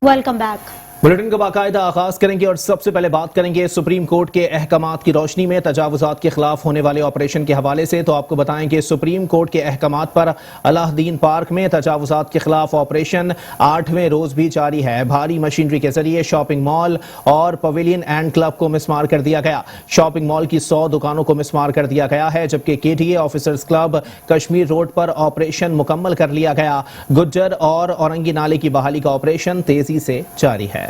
Welcome back. Bulletin का बाकायदा आगाज करेंगे और सबसे पहले बात करेंगे सुप्रीम कोर्ट के अहकामात की रोशनी में तजावुजात के खिलाफ होने वाले ऑपरेशन के हवाले से। तो आपको बताएं कि सुप्रीम कोर्ट के अहकामात पर अलाउद्दीन पार्क में तजावुजात के खिलाफ ऑपरेशन 8वें रोज भी जारी है। भारी मशीनरी के जरिए शॉपिंग मॉल और पवेलियन एंड क्लब को मिसमार कर दिया गया। शॉपिंग मॉल की 100 दुकानों को मिसमार कर दिया गया है, जबकि KTA officers club Kashmir road पर ऑपरेशन मुकम्मल कर लिया गया। गुज्जर और औरंगी नाले की बहाली का ऑपरेशन तेजी से जारी है।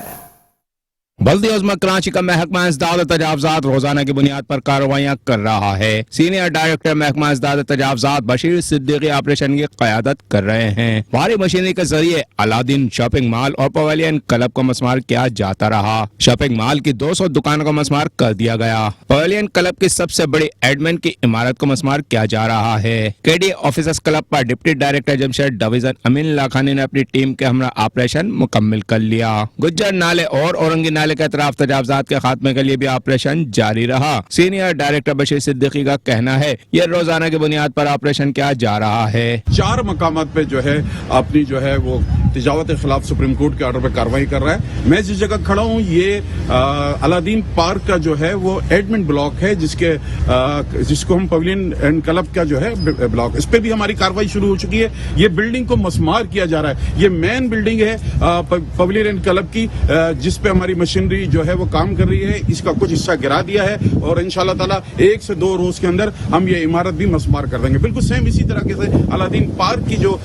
बल्दी उज़्मा कराची का महकमा इंसदाद तजावुजात रोजाना की बुनियाद पर कार्रवाइयाँ कर रहा है। सीनियर डायरेक्टर महकमा इंसदाद तजावुजात बशीर सिद्दीकी ऑपरेशन की क़यादत कर रहे हैं। भारी मशीनरी के जरिए अलादीन शॉपिंग मॉल और पवेलियन क्लब को मसमार किया जाता रहा। शॉपिंग मॉल की 200 दुकानों को मसमार कर दिया गया। पवेलियन क्लब की सबसे बड़ी एडमिन की इमारत को मसमार किया जा रहा है। KTA ऑफिसर्स क्लब पर डिप्टी डायरेक्टर जमशेद डिवीजन अमीन लाखानी ने अपनी टीम के हमरा ऑपरेशन मुकम्मल कर लिया। गुज्जर नाले और औरंगी नाले के तरफ तजावुजात के खात्मे के लिए भी ऑपरेशन जारी रहा। सीनियर डायरेक्टर बशीर सिद्दीकी का कहना है ये रोजाना की बुनियाद पर ऑपरेशन किया जा रहा है। 4 मकामात पे जो है अपनी जो है वो तजावत के खिलाफ सुप्रीम कोर्ट के ऑर्डर पे कार्रवाई कर रहा है। मैं जिस जगह खड़ा हूँ ये अलादीन पार्क का जो है वो एडमिन ब्लॉक है, जिसको हम पवेलियन एंड क्लब का जो है ब्लॉक, इस पे भी हमारी कार्रवाई शुरू हो चुकी है। ये बिल्डिंग को मसमार किया जा रहा है। ये मेन बिल्डिंग है पवेलियन एंड क्लब की, जिस पे हमारी मशीनरी जो है वो काम कर रही है। इसका कुछ हिस्सा गिरा दिया है और इंशाल्लाह ताला 1 से 2 रोज के अंदर हम ये इमारत भी मसमार कर देंगे। बिल्कुल सेम इसी तरह से अलादीन पार्क की जो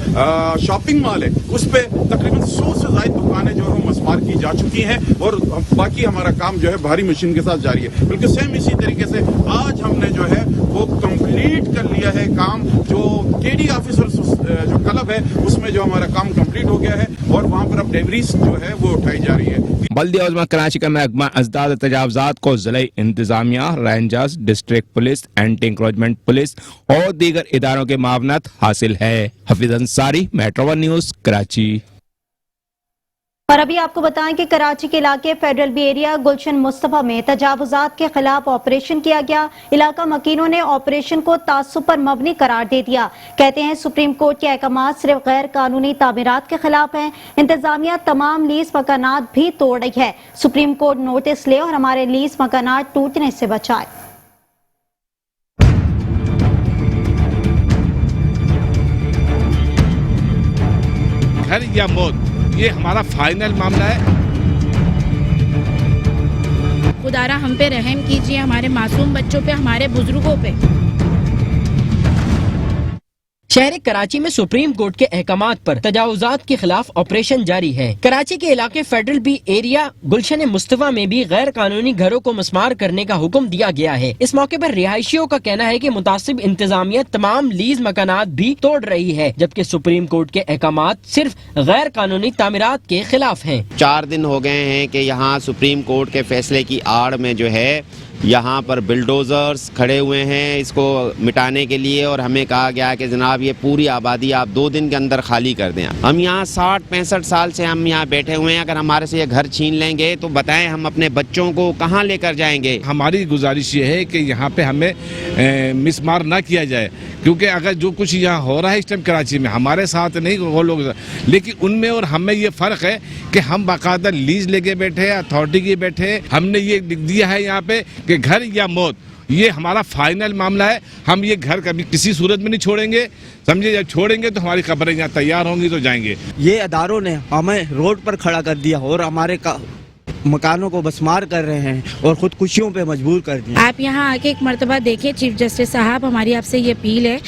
शॉपिंग मॉल है उस पे तकरीबन 100 से ज्यादा दुकानें जो है वो मसमार की जा चुकी हैं और बाकी हमारा काम जो है भारी मशीन के साथ जारी है। बिल्कुल सेम इसी तरीके से आज हमने जो है वो कंप्लीट कर लिया है काम। जो KTA ऑफिसर्स जो क्लब है उसमें जो हमारा काम कंप्लीट हो गया है और वहाँ पर अब डेब्रीज जो है वो उठाई जा रही है। बल्दी उज़्मा कराची का महकमा इंसदाद तजावुजात को ज़िले इंतजामिया, rangers, district police, anti encroachment police और दीगर इदारों के मावनत हासिल है। Hafeez Ansari, metro 1 news, Karachi. और अभी आपको बताएं कि कराची के इलाके फेडरल बी एरिया गुलशन मुस्तफा में तजावुजात के खिलाफ ऑपरेशन किया गया। इलाका मकीनों ने ऑपरेशन को तासुब पर मबनी करार दे दिया। कहते हैं सुप्रीम कोर्ट के अहकामात सिर्फ गैर कानूनी तामीरात के खिलाफ हैं। इंतजामिया तमाम लीज मकानात भी तोड़ रही है। सुप्रीम कोर्ट नोटिस ले और हमारे लीज मकानात टूटने से बचाए। घर या मौत, ये हमारा फाइनल मामला है। खुदारा हम पे रहम कीजिए, हमारे मासूम बच्चों पे, हमारे बुजुर्गों पे। शहर कराची में सुप्रीम कोर्ट के अहकामात पर तजावुजात के खिलाफ ऑपरेशन जारी है। कराची के इलाके फेडरल बी एरिया गुलशन मुस्तफा में भी गैर कानूनी घरों को मसमार करने का हुक्म दिया गया है। इस मौके पर रिहायशियों का कहना है कि मुतासिब इंतजामिया तमाम लीज मकानात भी तोड़ रही है, जबकि सुप्रीम कोर्ट के अहकामात सिर्फ गैर कानूनी तामीरात के खिलाफ हैं। 4 दिन हो गए हैं कि यहाँ सुप्रीम कोर्ट के फैसले की आड़ में जो है यहाँ पर बिल्डोजर्स खड़े हुए हैं इसको मिटाने के लिए, और हमें कहा गया कि जनाब ये पूरी आबादी आप 2 दिन के अंदर खाली कर दें। हम यहाँ 60-65 साल से हम यहाँ बैठे हुए हैं। अगर हमारे से ये घर छीन लेंगे तो बताएं हम अपने बच्चों को कहाँ लेकर जाएंगे। हमारी गुजारिश ये है कि यहाँ पे हमें मिसमार ना किया जाए, क्योंकि अगर जो कुछ यहाँ हो रहा है इस टाइम कराची में हमारे साथ नहीं वो लोग, लेकिन उनमें और हमें ये फ़र्क है कि हम बाकायदा लीज लेके बैठे, अथॉरिटी के बैठे, हमने ये लिख दिया है यहाँ पे कि घर या मौत, ये हमारा फाइनल मामला है। हम ये घर कभी किसी सूरत में नहीं छोड़ेंगे, समझे। जब छोड़ेंगे तो हमारी खबरें यहाँ तैयार होंगी तो जाएंगे। ये अदारों ने हमें रोड पर खड़ा कर दिया और हमारे मकानों को बसमार कर रहे हैं और खुदकुशियों पे मजबूर कर दिया। आप यहाँ आके एक मरतबा देखिए चीफ जस्टिस साहब, हमारी आपसे ये अपील है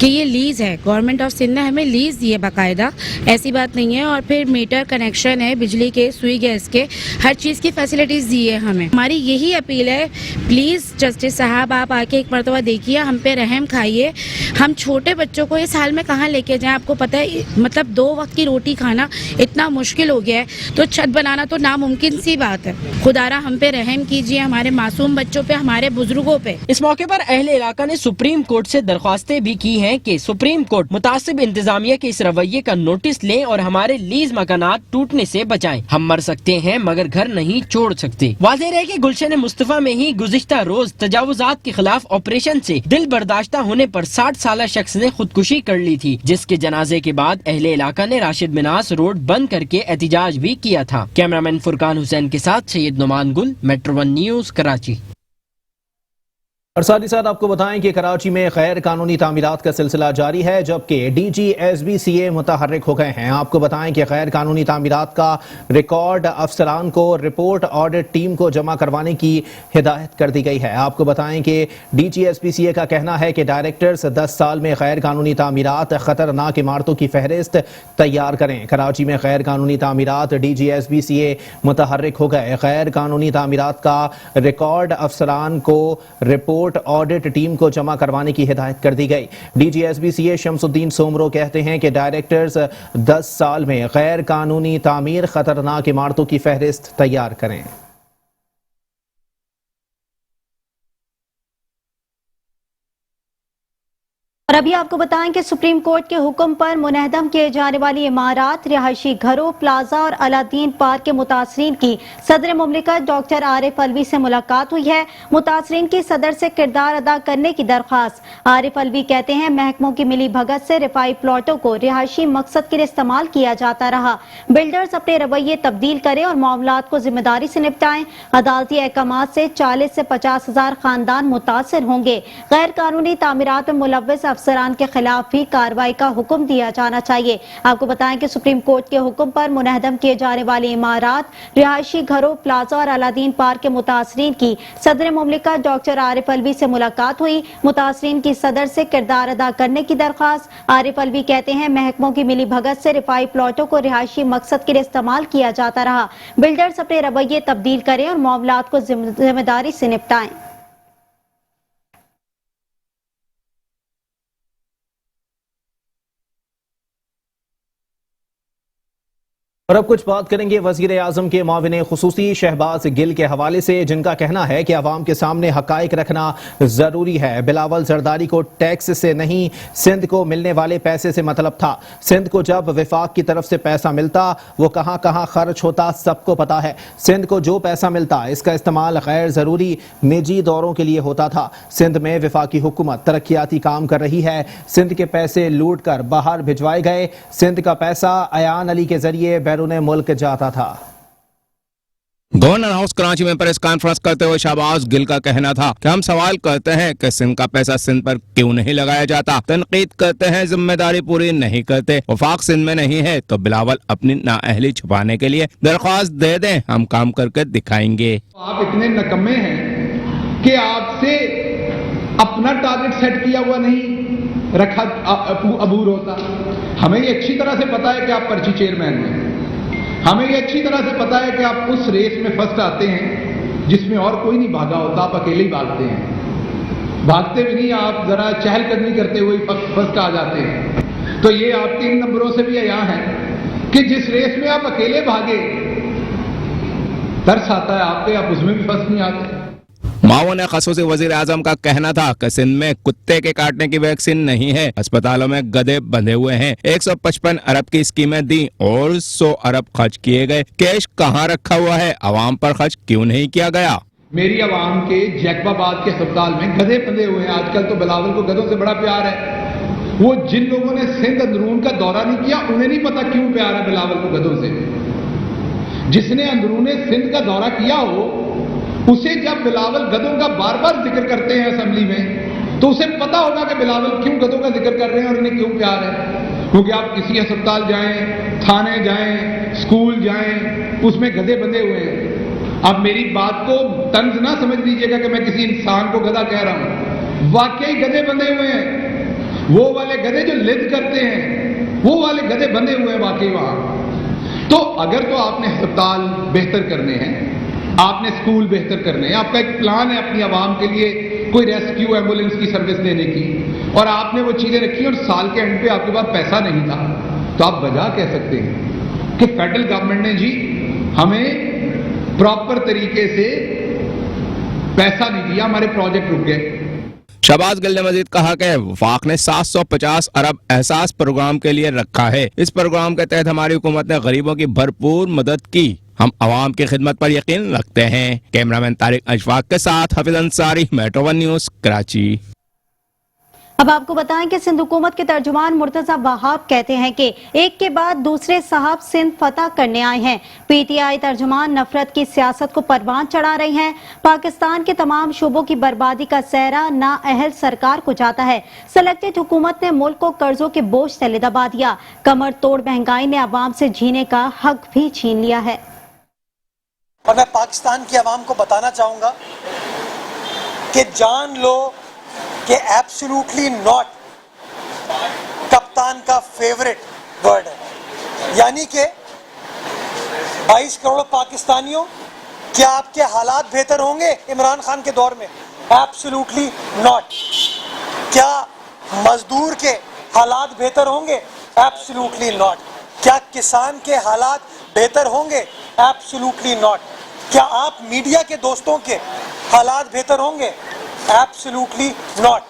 कि ये लीज है, गवर्नमेंट ऑफ सिंध ने हमें लीज दी है बाकायदा, ऐसी बात नहीं है। और फिर मीटर कनेक्शन है, बिजली के, सुई गैस के, हर चीज़ की फैसिलिटीज़ दी है हमें। हमारी यही अपील है, प्लीज़ जस्टिस साहब आप आके एक मरतबा देखिए, हम पे रहम खाइए। हम छोटे बच्चों को इस हाल में कहाँ लेके जाएं? आपको पता है मतलब 2 वक्त की रोटी खाना इतना मुश्किल हो गया है, तो छत बनाना तो नामुमकिन सी बात है। खुदारा हम पे रहम कीजिए, हमारे मासूम बच्चों पे, हमारे बुजुर्गों पे। इस मौके पर अहले इलाका ने सुप्रीम कोर्ट से दरख्वास्तें भी की हैं कि सुप्रीम कोर्ट मुतासिब इंतजामिया के इस रवैये का नोटिस लें और हमारे लीज मकानात टूटने से बचाएं। हम मर सकते हैं मगर घर नहीं छोड़ सकते। वाज़ेह है कि गुलशन मुस्तफा में ही गुज़िश्ता रोज तजावुजात के खिलाफ ऑपरेशन से दिल बर्दाश्ता होने पर 60 साला शख्स ने खुदकुशी कर ली थी, जिसके जनाजे के बाद अहले इलाका ने राशिद मिनास रोड बंद करके एहतिजाज भी किया था। कैमरामैन फुरकान हुसैन के साथ सैयद नुमान गुल, मेट्रो 1 न्यूज, कराची। और साथ ही साथ आपको बताएं कि कराची में गैर कानूनी तामीरात का सिलसिला जारी है, जबकि DGSBCA मुतहर्रिक हो गए हैं। आपको बताएं कि गैर कानूनी तामीरात का रिकॉर्ड अफसरान को रिपोर्ट ऑडिट टीम को जमा करवाने की हिदायत कर दी गई है। आपको बताएं कि DGSBCA का कहना है कि डायरेक्टर्स 10 साल में गैर कानूनी तामीरात खतरनाक इमारतों की फहरिस्त तैयार करें। कराची में गैर कानूनी तामीरात DGSBCA मुतहर्रिक हो गए। गैर कानूनी तामीरात का रिकॉर्ड अफसरान को रिपोर्ट ऑडिट टीम को जमा करवाने की हिदायत कर दी गई। DGSBCA शमसुद्दीन सोमरो कहते हैं कि डायरेक्टर्स 10 साल में गैर कानूनी तामीर खतरनाक इमारतों की फहरिस्त तैयार करें। और अभी आपको बताएं कि सुप्रीम कोर्ट के हुक्म पर मुनहदम किए जाने वाली इमारत, रिहायशी घरों, प्लाजा और अलादीन पार्क के मुतासरीन की सदर मुमलिकत डॉक्टर आरिफ अलवी से मुलाकात हुई है। मुतासरीन की सदर से किरदार अदा करने की दरख्वास्त। आरिफ अलवी कहते हैं महकमों की मिली भगत से रिफाई प्लॉटों को रिहायशी मकसद के लिए इस्तेमाल किया जाता रहा। बिल्डर्स अपने रवैये तब्दील करें और मामलात को जिम्मेदारी से निपटाएं। अदालती अहकामात से 40 से 50 हजार खानदान मुतासर होंगे। गैर कानूनी तामीरात में मुलव्वस अफसरान के खिलाफ भी कार्रवाई का हुक्म दिया जाना चाहिए। आपको बताएं कि सुप्रीम कोर्ट के हुक्म पर मुनहदम किए जाने वाली इमारत, रिहायशी घरों, प्लाजा और अलादीन पार्क के मुतासरीन की सदर मुमलिकत डॉक्टर आरिफ अलवी से मुलाकात हुई। मुतासरीन की सदर से किरदार अदा करने की दरख्वास्त। आरिफ अलवी कहते हैं महकमों की मिली भगत से रिफाई प्लॉटों को रिहायशी मकसद के लिए इस्तेमाल किया जाता रहा। बिल्डर्स अपने रवैये तब्दील करें और मामलात को जिम्मेदारी से निपटाएं। और अब कुछ बात करेंगे वजीर आजम के माविन खुसूसी शहबाज गिल के हवाले से, जिनका कहना है कि अवाम के सामने हकाइक रखना जरूरी है। बिलावल जरदारी को टैक्स से नहीं सिंध को मिलने वाले पैसे से मतलब था। सिंध को जब विफाक की तरफ से पैसा मिलता वो कहां कहां खर्च होता सबको पता है। सिंध को जो पैसा मिलता इसका इस्तेमाल गैर जरूरी निजी दौरों के लिए होता था। सिंध में विफाकी हुकूमत तरक्याती काम कर रही है। सिंध के पैसे लूट कर बाहर भिजवाए गए। सिंध का पैसा अयान अली के जरिए बैरून मुल्क जाता था। गवर्नर हाउस कराची में प्रेस कॉन्फ्रेंस करते हुए शहबाज गिल का कहना था कि हम सवाल करते हैं कि सिंध का पैसा सिंध पर क्यों नहीं लगाया जाता। तनकीद करते हैं, जिम्मेदारी पूरी नहीं करते। वफाक सिंध में नहीं है तो बिलावल अपनी नाअहली छुपाने के लिए दरख्वास्त दे दें, हम काम करके दिखाएंगे। आप इतने नकम्मे हैं कि आपसे अपना टारगेट सेट किया हुआ नहीं रखा अबूर होता। हमें ये अच्छी तरह से पता है कि आप पर्ची चेयरमैन हैं। हमें ये अच्छी तरह से पता है कि आप उस रेस में फर्स्ट आते हैं जिसमें और कोई नहीं भागा होता, आप अकेले ही भागते हैं। भागते भी नहीं, आप जरा चहलकदमी करते हुए फर्स्ट आ जाते हैं। तो ये आपके इन नंबरों से भी यहाँ है कि जिस रेस में आप अकेले भागे, तरस आता है आप पे, आप उसमें भी फर्स्ट नहीं आते। माओ ने खसूसी वजीर आजम का कहना था कि सिंध में कुत्ते के काटने की वैक्सीन नहीं है। अस्पतालों में गधे बंधे हुए हैं। 155 अरब की स्कीमें दी और 100 अरब खर्च किए गए। कैश कहाँ रखा हुआ है? अवाम पर खर्च क्यों नहीं किया गया? मेरी अवाम के जैकबाबाद के अस्पताल में गधे बंधे हुए हैं। आजकल तो बिलावल को गधों से बड़ा प्यार है। वो जिन लोगों ने सिंध अंदरून का दौरा नहीं किया उन्हें नहीं पता क्यों प्यार है बिलावल को गधों से। जिसने अंदरून सिंध का दौरा किया हो उसे जब बिलावल गधों का बार बार जिक्र करते हैं असेंबली में तो उसे पता होगा कि बिलावल क्यों गधों का जिक्र कर रहे हैं और इन्हें क्यों प्यार है। क्योंकि आप किसी अस्पताल जाएं, थाने जाएं, स्कूल जाएं, उसमें गधे बंधे हुए हैं। अब मेरी बात को तंज ना समझ लीजिएगा कि मैं किसी इंसान को गधा कह रहा हूं। वाकई गधे बंधे हुए हैं। वो वाले गधे जो लिद करते हैं वो वाले गधे बंधे हुए हैं वाकई वहां। तो अगर तो आपने अस्पताल बेहतर करने हैं, आपने स्कूल बेहतर करने हैं, आपका एक प्लान है अपनी आवाम के लिए कोई रेस्क्यू एम्बुलेंस की सर्विस देने की, और आपने वो चीजें रखी और साल के एंड पे आपके पास पैसा नहीं था, तो आप वजह कह सकते हैं कि फेडरल गवर्नमेंट ने जी हमें प्रॉपर तरीके से पैसा नहीं दिया, हमारे प्रोजेक्ट रुक गए। शहबाज गिल ने मजीद कहा कि वफाक ने 750 अरब एहसास प्रोग्राम के लिए रखा है। इस प्रोग्राम के तहत हमारी हुकूमत ने गरीबों की भरपूर मदद की। हम अवाम की खिदमत पर यकीन रखते हैं। कैमरामैन तारिक अशफाक के साथ Hafiz Ansari, metro one news, Karachi. अब आपको बताएं कि सिंध हुकूमत के तर्जुमान मुर्तजा वहाब कहते हैं कि एक के बाद दूसरे साहब सिंध फतह करने आए हैं। पीटीआई तर्जुमान नफरत की सियासत को परवान चढ़ा रही हैं। पाकिस्तान के तमाम शोबों की बर्बादी का सहरा नाअहल सरकार को जाता है। सेलेक्टेड हुकूमत ने मुल्क को कर्जों के बोझ तले दबा दिया। कमर तोड़ महंगाई ने अवाम से जीने का हक भी छीन लिया है। और मैं पाकिस्तान की आवाम को बताना चाहूँगा कि जान लो कि एब्सोल्युटली नॉट कप्तान का फेवरेट वर्ड है। यानी कि 22 करोड़ पाकिस्तानियों, क्या आपके हालात बेहतर होंगे इमरान खान के दौर में? Absolutely not. क्या मजदूर के हालात बेहतर होंगे? Absolutely not. क्या किसान के हालात बेहतर होंगे? Absolutely not. क्या आप मीडिया के दोस्तों के हालात बेहतर होंगे? Absolutely not.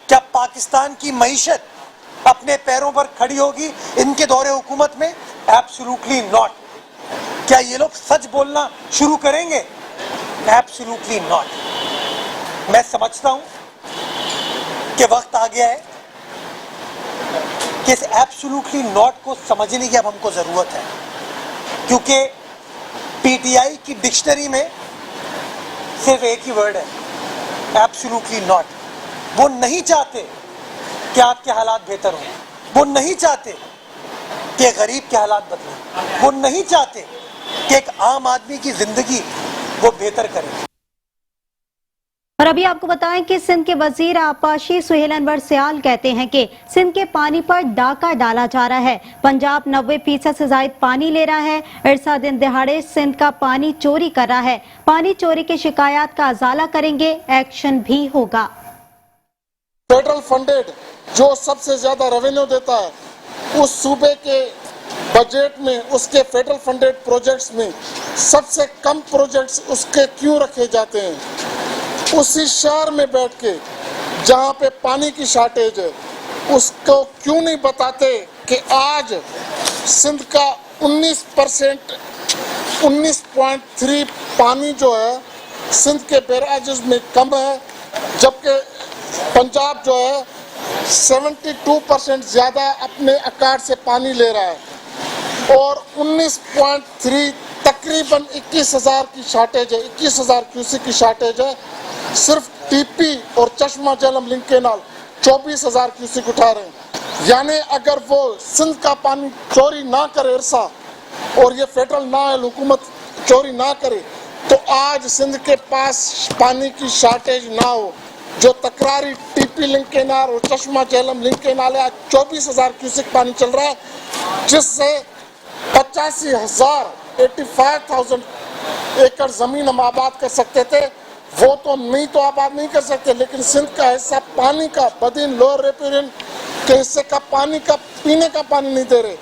क्या पाकिस्तान की मईशत अपने पैरों पर खड़ी होगी इनके दौरे हुकूमत में? Absolutely not. क्या ये लोग सच बोलना शुरू करेंगे? Absolutely not. मैं समझता हूं कि वक्त आ गया है कि इस एब्सोल्युटली नॉट को समझने की अब हमको जरूरत है, क्योंकि पीटीआई की डिक्शनरी में सिर्फ एक ही वर्ड है, एब्सोल्युटली नॉट। वो नहीं चाहते कि आपके हालात बेहतर हों। वो नहीं चाहते कि गरीब के हालात बदलें। वो नहीं चाहते कि एक आम आदमी की जिंदगी वो बेहतर करें। और अभी आपको बताएं कि सिंध के वजीर आपाशी सुहेल अनवर सियाल कहते हैं कि सिंध के पानी पर डाका डाला जा रहा है। पंजाब 90% से ज्यादा पानी ले रहा है। इरसा दिन दिहाड़े सिंध का पानी चोरी कर रहा है। पानी चोरी की शिकायत का अजाला करेंगे, एक्शन भी होगा। फेडरल फंडेड जो सबसे ज्यादा रेवेन्यू देता है, उस सूबे के बजट में उसके फेडरल फंडेड प्रोजेक्ट्स में सबसे कम प्रोजेक्ट्स उसके क्यों रखे जाते हैं? उसी शहर में बैठ के जहाँ पे पानी की शॉर्टेज है, उसको क्यों नहीं बताते कि आज सिंध का 19.3 पानी जो है सिंध के बैराजेस में कम है, जबकि पंजाब जो है 72% ज़्यादा अपने अकार्ड से पानी ले रहा है और 19.3 तकरीबन 21,000 की शॉर्टेज है, 21,000 क्यूसेक की शॉर्टेज है। सिर्फ टीपी और चश्मा जलम लिंक केनाल 24,000 क्यूसेक उठा रहे हैं। यानी अगर वो सिंध का पानी चोरी ना करे इरसा और ये फेडरल नाअहल हुकूमत चोरी ना करे, तो आज सिंध के पास पानी की शॉर्टेज ना हो। जो तकरारी टीपी लिंक केनाल और चश्मा जहलम लिंक केनाल है, आज 24,000 क्यूसेक पानी चल रहा है, जिससे 85,000 एकड़ जमीन हम आबाद कर सकते थे। वो तो नहीं तो आबाद नहीं कर सकते, लेकिन सिंध का हिस्सा पानी का बदीन लोअर रेपेरियन के हिस्से का पानी का पीने का पानी नहीं दे रहे।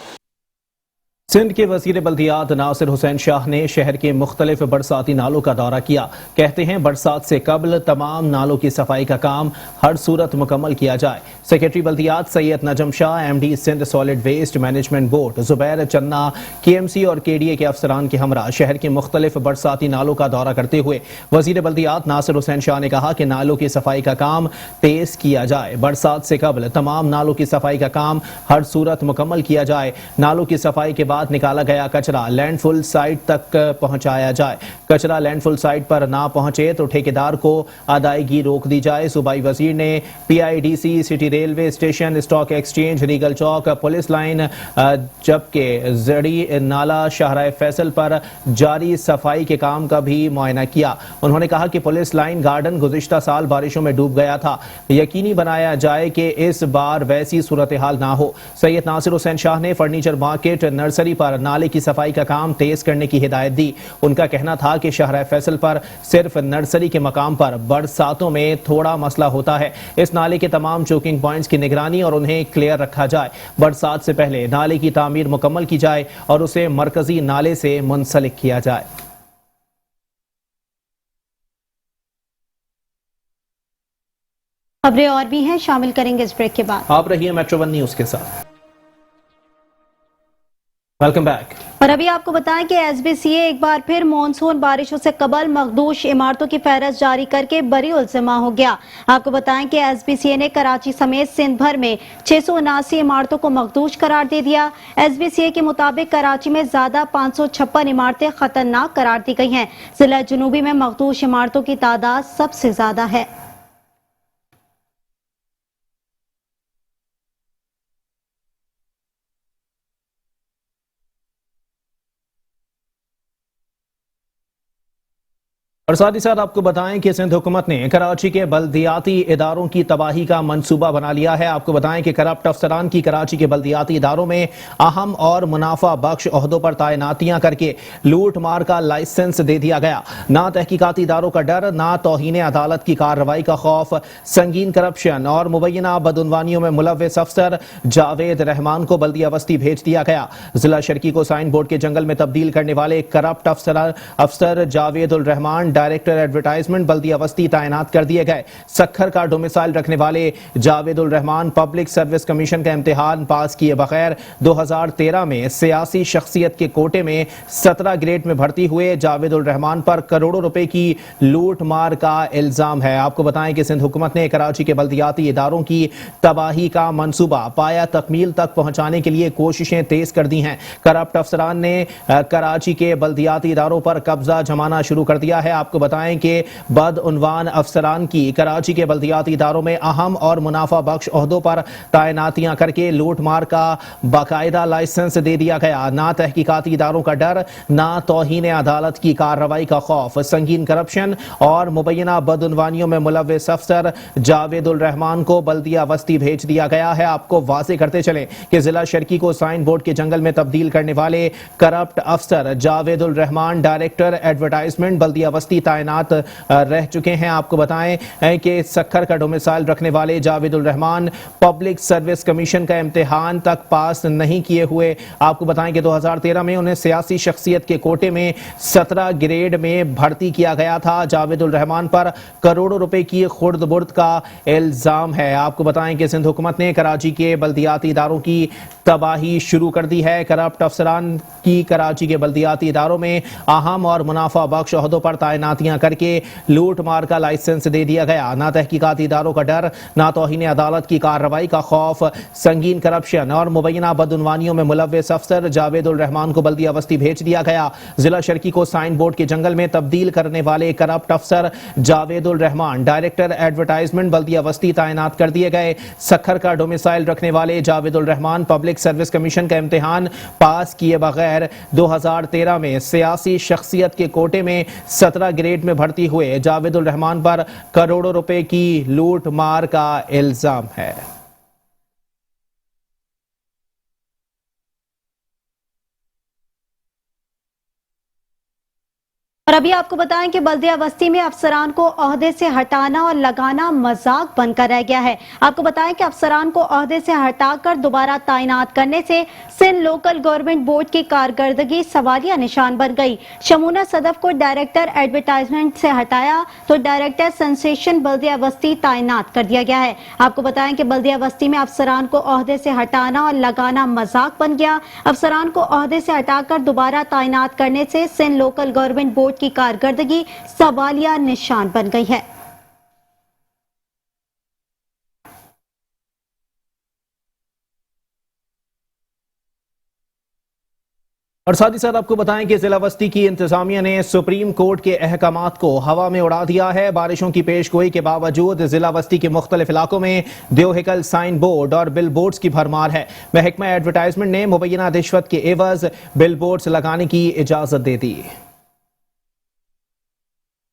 सिंध के वजीर बल्दियात नासिर हुसैन शाह ने शहर के मुख्तलिफ बरसाती नालों का दौरा किया। कहते हैं बरसात से कबल तमाम नालों की सफाई का काम हर सूरत मुकम्मल किया जाए। सेक्रेटरी बल्दियात Syed Najam Shah, MD Sindh solid waste management board Zubair Channa, KMC और KDA के अफसरान के हमरा शहर के मुख्तलिफ बरसाती नालों का दौरा करते हुए वजीर बल्दियात नासिर हुसैन शाह ने कहा कि नालों की सफाई का काम तेज किया जाए। बरसात से कबल तमाम नालों की सफाई का काम हर सूरत मुकम्मल किया जाए। नालों की सफाई के बाद निकाला गया कचरा लैंडफुल साइट तक पहुंचाया जाए। कचरा लैंडफुल साइट पर ना पहुंचे तो ठेकेदार को अदायगी रोक दी जाए। सूबाई वजीर ने PIDC, city railway station, stock exchange, Regal Chowk, police line, जबकि जड़ी नाला शाहराह फैसल पर जारी सफाई के काम का भी मुआयना किया। उन्होंने कहा कि पुलिस लाइन गार्डन गुज़िश्ता साल बारिशों में डूब गया था, यकीनी बनाया जाए कि इस बार वैसी सूरत हाल ना हो। सैयद नासिर हुसैन शाह ने फर्नीचर मार्केट, नर्सरी पर नाले की सफाई का काम तेज करने की हिदायत दी। उनका कहना था कि शाहराह फैसल पर सिर्फ नर्सरी के मकाम पर बरसातों में थोड़ा मसला होता है। इस नाले के तमाम चोकिंग पॉइंट्स की निगरानी और उन्हें क्लियर रखा जाए। बरसात से पहले नाले की तामीर मुकम्मल की जाए और उसे मरकजी नाले से मुंसलिक किया जाए। खबरें और भी हैं, शामिल करेंगे इस ब्रेक के बाद। आप रहिए मेट्रो वन न्यूज के साथ। Welcome back. और अभी आपको बताएं कि SBCA एक बार फिर मानसून बारिशों से कबल मखदूश इमारतों की फहरिस्त जारी करके बरी उल्ज़िमा हो गया। आपको बताएं कि SBCA ने कराची समेत सिंध भर में 679 इमारतों को मखदूश करार दे दिया। SBCA के मुताबिक कराची में ज्यादा 556 इमारतें खतरनाक करार दी गई हैं। जिला जनूबी में मखदूश इमारतों की तादाद सबसे ज्यादा है। और साथ ही साथ आपको बताएं कि सिंध हुकूमत ने कराची के बल्दियाती इदारों की तबाही का मंसूबा बना लिया है। आपको बताएं कि करप्ट अफसरान की कराची के बल्दियाती इदारों में अहम और मुनाफा बख्श ओहदों पर तैनातियां करके लूट मार का लाइसेंस दे दिया गया। ना तहकीकाती इदारों का डर, ना तौहीन अदालत की कार्रवाई का खौफ, संगीन करप्शन और मुबैना बदउनवानियों में मुलव्वस अफसर जावेद रहमान को बल्दिया वस्ती भेज दिया गया। जिला शर्की को साइन बोर्ड के जंगल में तब्दील करने वाले करप्ट अफसर जावेद उल रहमान डायरेक्टर एडवर्टाइजमेंट बल्दिया वस्ती तैनात कर दिए गए। सखर का डोमिसाइल रखने वाले जावेद उल रहमान पब्लिक सर्विस कमीशन का इम्तिहान पास किए बगैर 2013 में सियासी शख्सियत के कोटे में 17 ग्रेड में भर्ती हुए। जावेद उल रहमान पर करोड़ों रुपए की लूट मार का इल्जाम है। आपको बताएं कि सिंध हुकूमत ने कराची के बल्दियाती इदारों की तबाही का मंसूबा पाया तकमील तक पहुंचाने के लिए कोशिशें तेज कर दी हैं। करप्ट अफसरान ने कराची के बल्दियाती इदारों पर कब्जा जमाना शुरू कर दिया है। आपको बताएं कि बदउनवान अफसरान की कराची के बल्दियाती इदारों में अहम और मुनाफा बख्श ओहदों पर तैनातियां करके लूट मार का बाकायदा लाइसेंस दे दिया गया। ना तहकीकाती इदारों का डर, ना तौहीन अदालत की कार्रवाई का खौफ, संगीन करप्शन और मुबैना बदउनवानियों में मुलव्वस अफसर जावेद उल रहमान को बल्दिया वस्ती भेज दिया गया है। आपको वाज़ेह करते चलें कि जिला शर्की को साइन बोर्ड के जंगल में तब्दील करने वाले करप्ट अफसर जावेद उल रहमान डायरेक्टर एडवर्टाइजमेंट बल्दिया वस्ती तैनात रह चुके हैं। आपको बताएं कि सखर का डोमिसाइल रखने वाले जावेद उल रहमान पब्लिक सर्विस कमीशन का इम्तिहान तक पास नहीं किए हुए। आपको बताएं कि 2013 में उन्हें सियासी शख्सियत के कोटे में 17 ग्रेड में भर्ती किया गया था। जावेद उल रहमान पर करोड़ों रुपए की खुर्द बुर्द का इल्जाम है। आपको बताएं कि सिंध हुकूमत ने कराची के बल्दियाती इदारों की तबाही शुरू कर दी है। करप्ट अफसरान की कराची के बल्दियाती इदारों में अहम और मुनाफा बख्श ओहदों पर तैनातियां करके लूट मार का लाइसेंस दे दिया गया। ना तहकीकाती इदारों का डर, ना तौहीन अदालत की कार्रवाई का खौफ, संगीन करप्शन और मुबैना बदउनवानियों में मुलव्वस अफसर जावेद उल रहमान को बल्दिया वस्ती भेज दिया गया। जिला शर्की को साइन बोर्ड के जंगल में तब्दील करने वाले करप्ट अफसर जावेद उल रहमान डायरेक्टर एडवर्टाइजमेंट बल्दिया वस्ती तैनात कर दिए गए। सखर का डोमिसाइल रखने वाले जावेद उल रहमान पब्लिक सर्विस कमीशन का इम्तिहान पास किए बगैर 2013 में सियासी शख्सियत के कोटे में 17 ग्रेड में भर्ती हुए। जावेद उल रहमान पर करोड़ों रुपए की लूट मार का इल्जाम है। और अभी आपको बताएं कि बल्दिया वस्ती में अफसरान को ओहदे से हटाना और लगाना मजाक बनकर रह गया है। आपको बताएं कि अफसरान को ओहदे से हटाकर दोबारा तैनात करने से सिंध लोकल गवर्नमेंट बोर्ड की कारकर्दगी सवालिया निशान बन गई। शमूना सदफ को डायरेक्टर एडवर्टाइजमेंट से हटाया तो डायरेक्टर सेंसेशन बल्दिया वस्ती तैनात कर दिया गया है। आपको बताएं कि बल्दिया वस्ती में अफसरान को ओहदे से हटाना और लगाना मजाक बन गया। अफसरान को ओहदे से हटाकर दोबारा तैनात करने से सिंध लोकल गवर्नमेंट बोर्ड की कारकर्दगी सवालिया निशान बन गई है। और साथ ही साथ आपको बताएं कि जिला बस्ती की इंतजामिया ने सुप्रीम कोर्ट के अहकामात को हवा में उड़ा दिया है। बारिशों की पेशगोई के बावजूद जिला बस्ती के मुख्तलिफ इलाकों में देवहिकल साइन बोर्ड और बिल बोर्ड्स की भरमार है। महकमा एडवर्टाइजमेंट ने मुबैना रिश्वत के एवज बिल बोर्ड्स लगाने की इजाजत दे दी।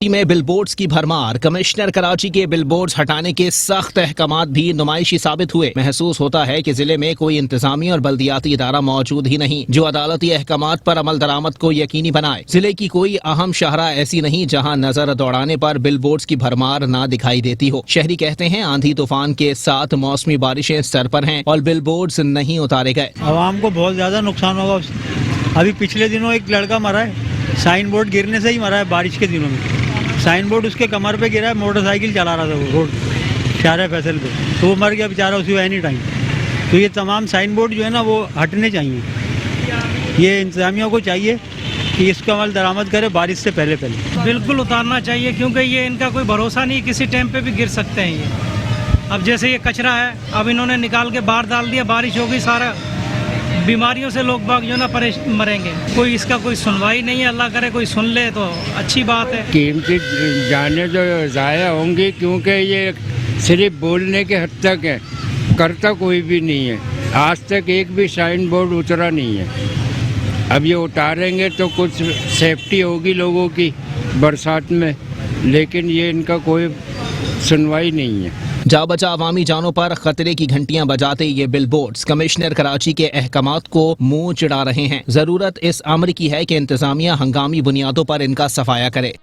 में बिलबोर्ड्स की भरमार, कमिश्नर कराची के बिलबोर्ड्स हटाने के सख्त अहकामात भी नुमाइशी साबित हुए। महसूस होता है कि जिले में कोई इंतजामी और बल्दियाती इदारा मौजूद ही नहीं जो अदालती अहकामात पर अमल दरामद को यकीनी बनाए। जिले की कोई अहम शाहरा ऐसी नहीं जहां नजर दौड़ाने पर बिलबोर्ड्स की भरमार ना दिखाई देती हो। शहरी कहते हैं आंधी तूफान के साथ मौसमी बारिशें सर पर हैं और बिलबोर्ड्स नहीं उतारे गए। आवाम को बहुत ज्यादा नुकसान होगा। अभी पिछले दिनों एक लड़का मरा है, साइन बोर्ड गिरने से ही मरा है। बारिश के दिनों में साइन बोर्ड उसके कमर पे गिरा है, मोटरसाइकिल चला रहा था वो रोड। शारा फैसल पे, तो वो मर गया बेचारा उसी एनी टाइम। तो ये तमाम साइन बोर्ड जो है ना वो हटने चाहिए। ये इंतजामिया को चाहिए कि इसका अमल दरामद करे बारिश से पहले पहले। बिल्कुल उतारना चाहिए, क्योंकि ये इनका कोई भरोसा नहीं, किसी टाइम पे भी गिर सकते हैं ये। अब जैसे ये कचरा है, अब इन्होंने निकाल के बाहर डाल दिया, बारिश होगी, सारा बीमारियों से लोग बाग जो ना मरेंगे। कोई इसका कोई सुनवाई नहीं है, अल्लाह करे कोई सुन ले तो अच्छी बात है। कीमती जाने जो ज़ाया होंगी, क्योंकि ये सिर्फ बोलने के हद तक है, करता कोई भी नहीं है। आज तक एक भी साइन बोर्ड उतरा नहीं है। अब ये उतारेंगे तो कुछ सेफ्टी होगी लोगों की बरसात में, लेकिन ये इनका कोई सुनवाई नहीं है। जा बचा अवामी जानों पर खतरे की घंटियां बजाते ये बिलबोर्ड्स कमिश्नर कराची के अहकामात को मुंह चिढ़ा रहे हैं। जरूरत इस अमर की है कि इंतजामिया हंगामी बुनियादों पर इनका सफाया करे।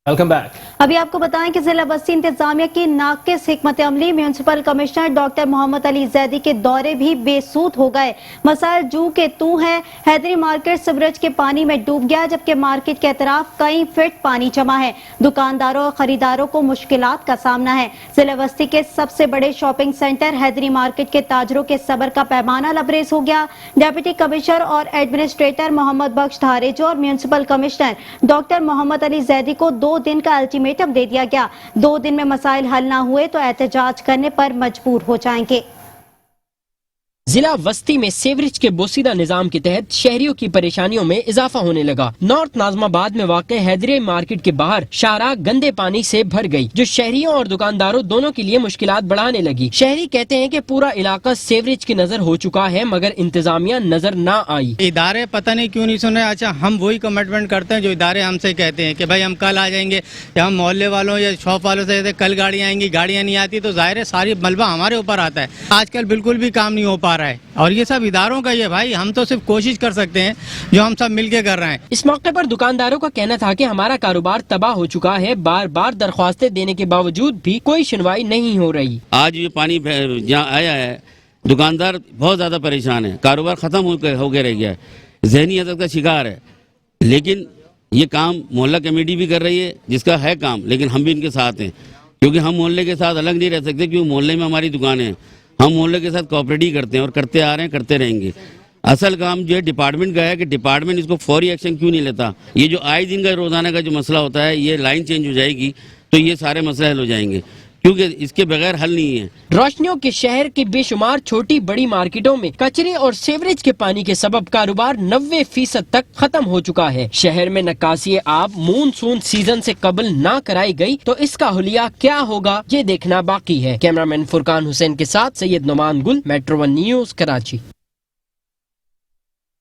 Welcome back. अभी आपको बताएं कि जिला बस्ती इंतजामिया की नाकिस हिकमत अमली municipal commissioner doctor Mohammad Ali Zaidi के दौरे भी बेसूद हो गए। मसाइल जू के तू है। हैदरी मार्केट सीवरेज के पानी में डूब गया, जबकि मार्केट के अतराफ कई फीट पानी जमा है। दुकानदारों और खरीदारों को मुश्किलात का सामना है। जिला बस्ती के सबसे बड़े शॉपिंग सेंटर हैदरी मार्केट के ताजरों के सब्र का पैमाना लबरेज हो गया। डिप्टी कमिश्नर और एडमिनिस्ट्रेटर मोहम्मद बख्श धारेजो और municipal commissioner doctor Mohammad Ali Zaidi को 2 दिन का अल्टीमेटम दे दिया गया। 2 दिन में मसाइल हल ना हुए तो एहतजाज करने पर मजबूर हो जाएंगे। जिला वस्ती में सेवरेज के बोसीदा निजाम के तहत शहरियों की परेशानियों में इजाफा होने लगा। नॉर्थ नाजमाबाद में वाक़ हैदरी मार्केट के बाहर शाहराह गंदे पानी से भर गई, जो शहरियों और दुकानदारों दोनों के लिए मुश्किलात बढ़ाने लगी। शहरी कहते हैं कि पूरा इलाका सेवरेज की नजर हो चुका है, मगर इंतजामिया नजर न आई। इदारे पता नहीं क्यों नहीं सुने। अच्छा, हम वही कमिटमेंट करते हैं जो इदारे हमसे कहते हैं कि भाई हम कल आ जाएंगे, या हम मोहल्ले वालों या शॉप वालों से कहते कल गाड़ियाँ आएंगी, गाड़ियाँ नहीं आती तो जाहिर है सारी मलबा हमारे ऊपर आता है। आजकल बिल्कुल भी काम नहीं हो पा रहा है, और ये सब इदारों का ये भाई, हम तो सिर्फ कोशिश कर सकते हैं जो हम सब मिलके कर रहे हैं। इस मौके पर दुकानदारों का कहना था कि हमारा कारोबार तबाह हो चुका है। बार बार दरख्वास्तें देने के बावजूद भी कोई सुनवाई नहीं हो रही। आज ये पानी जहाँ आया है, दुकानदार बहुत ज्यादा परेशान है, कारोबार खत्म हो गया रह गया है, जहनी हसरत का शिकार है। लेकिन ये काम मोहल्ला कमेटी भी कर रही है, जिसका है काम, लेकिन हम भी इनके साथ हैं, क्योंकि हम मोहल्ले के साथ अलग नहीं रह सकते, क्योंकि मोहल्ले में हमारी दुकानें हैं। हम मोहल्ले के साथ कोऑपरेट ही करते हैं और करते आ रहे हैं, करते रहेंगे। असल काम जो है डिपार्टमेंट का है कि डिपार्टमेंट इसको फौरी एक्शन क्यों नहीं लेता। ये जो आए दिन का रोजाना का जो मसला होता है, ये लाइन चेंज हो जाएगी तो ये सारे मसले हल हो जाएंगे, क्योंकि इसके बगैर हल नहीं है। रोशनियों के शहर के बेशुमार छोटी बड़ी मार्केटों में कचरे और सीवरेज के पानी के सबब कारोबार 90% तक खत्म हो चुका है। शहर में नक्कासी आब मानसून सीजन से कबल ना कराई गई तो इसका हुलिया क्या होगा, ये देखना बाकी है। कैमरामैन फुरकान हुसैन के साथ सैयद नुमान गुल, मेट्रो 1 न्यूज, कराची।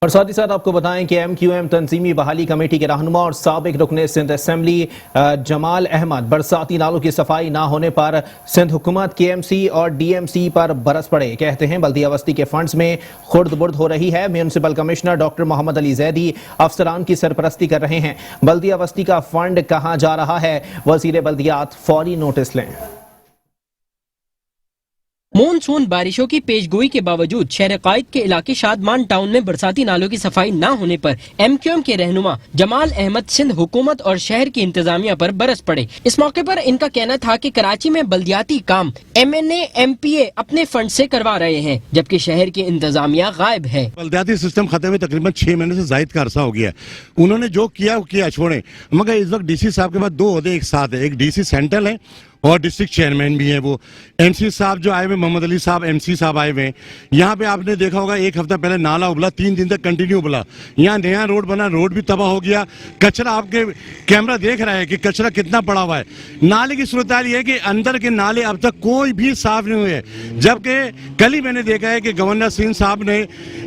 और साथ ही साथ आपको बताएं कि MQM तंजीमी बहाली कमेटी के रहनुमा और साबिक रुकने सिंध असेंबली जमाल अहमद बरसाती नालों की सफाई ना होने पर सिंध हुकूमत KMC और DMC पर बरस पड़े। कहते हैं बल्दिया बस्ती के फंड्स में खुर्द बुर्द हो रही है। Municipal commissioner doctor Mohammad Ali Zaidi अफसरान की सरपरस्ती कर रहे हैं। बल्दिया बस्ती का फंड कहाँ जा रहा है, वजीर बल्दियात फौरी नोटिस लें। मानसून बारिशों की पेशगोई के बावजूद शहर कायद के इलाके शादमान टाउन में बरसाती नालों की सफाई न होने पर MQM के रहनुमा जमाल अहमद सिंध हुकूमत और शहर की इंतजामिया पर बरस पड़े। इस मौके पर इनका कहना था कि कराची में बल्दियाती काम MNA MPA अपने फंड से करवा रहे हैं, जबकि शहर की इंतजामिया गायब है। बल्दियाती सिस्टम खत्म में तकरीबन 6 महीने से जायद का अरसा हो गया। उन्होंने जो किया वो किया, छोड़े। मगर इस वक्त DC साहब के बाद 2 ओहदे एक साथ है, एक DC सेंट्रल है और डिस्ट्रिक्ट चेयरमैन भी हैं। वो MC साहब जो आए हुए, मोहम्मद अली साहब MC साहब आए हुए हैं। यहाँ पे आपने देखा होगा 1 हफ्ता पहले नाला उबला, 3 दिन तक कंटिन्यू उबला। यहाँ नया रोड बना, रोड भी तबाह हो गया। कचरा आपके कैमरा देख रहा है कि कचरा कितना पड़ा हुआ है। नाले की सूरत हाल ये है कि अंदर के नाले अब तक कोई भी साफ नहीं हुए, जबकि कल ही मैंने देखा है कि गवर्नर सिंह साहब ने,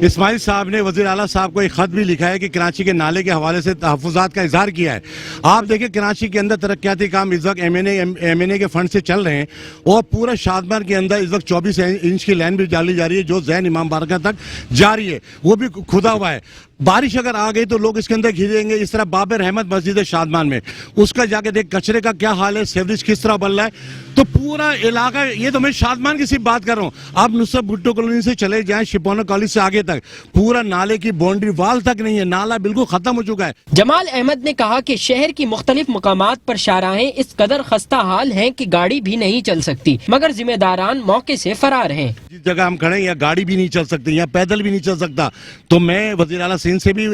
इस्माइल साहब ने वज़ीर आला साहब को एक खत भी लिखा है कि कराची के नाले के हवाले से तहफ़्फ़ुज़ात का इज़हार किया है। आप देखिए कराची के अंदर तरक्याती काम इस वक्त MNA के फंड से चल रहे हैं और पूरा शादमार के अंदर इस वक्त 24 इंच की लाइन भी डाली जा रही है, जो ज़ैन इमाम बारगाह तक जा रही है, वो भी खुदा हुआ है। बारिश अगर आ गई तो लोग इसके अंदर घिरेंगे। इस तरह बाबर अहमद मस्जिद है शादमान में, उसका जाके देख कचरे का क्या हाल है, सीवरेज किस तरह बन रहा है। तो पूरा इलाका, ये तो मैं शादमान की सिर्फ बात कर रहा हूँ, आप नुसरत भुट्टो कॉलोनी से चले जाएं शिपोना कॉलेज से आगे तक, पूरा नाले की बाउंड्री वाल तक नहीं है, नाला बिल्कुल खत्म हो चुका है। जमाल अहमद ने कहा कि शहर की मुख्तलिफ मुकामात पर शाहराहें इस कदर खस्ता हाल हैं कि गाड़ी भी नहीं चल सकती, मगर जिम्मेदारान मौके से फरार हैं। जिस जगह हम खड़े हैं यहाँ गाड़ी भी नहीं चल सकती, यहाँ पैदल भी नहीं चल सकता। तो मैं वज़ीर आला सिंध से भी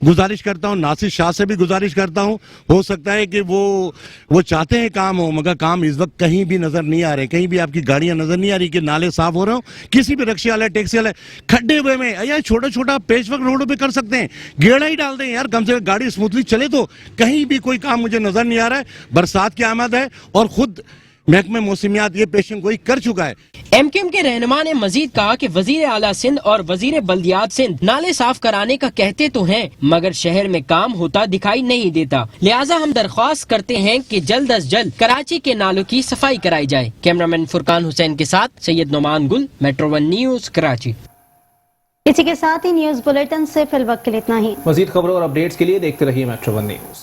गुजारिश करता हूँ, नासिर शाह से भी गुजारिश करता हूँ, हो सकता है कि वो चाहते हैं काम हो, मगर काम इस वक्त कहीं भी नजर नहीं आ रहे, कहीं भी आपकी गाड़ियां नजर नहीं आ रही कि नाले साफ हो रहे हो। किसी भी रिक्शे वाले टैक्सी वाले खड्डे हुए में यार छोटा छोटा पेचवर्क रोडों पे कर सकते हैं, गेड़ा ही डाल दें यार, कम से कम गाड़ी स्मूथली चले। तो कहीं भी कोई काम मुझे नजर नहीं आ रहा है। बरसात की आमद है और खुद महकमे मौसमियात ये पेशन गोई कर चुका है। एमक्यूएम के रहनुमा ने मजीद कहा कि वजीर आला सिंध और वजीर बल्दियात सिंध नाले साफ कराने का कहते तो हैं, मगर शहर में काम होता दिखाई नहीं देता। लिहाजा हम दरख्वास्त करते हैं कि जल्द अज जल्द कराची के नालों की सफाई कराई जाए। कैमरामैन फुरकान हुसैन के साथ सैयद नोमान गुल, मेट्रो 1 न्यूज, कराची। इसी के साथ ही न्यूज बुलेटिन से फिल वक्त के लिए इतना ही। मजीद खबरों और अपडेट्स के लिए देखते रहिए मेट्रो 1 न्यूज।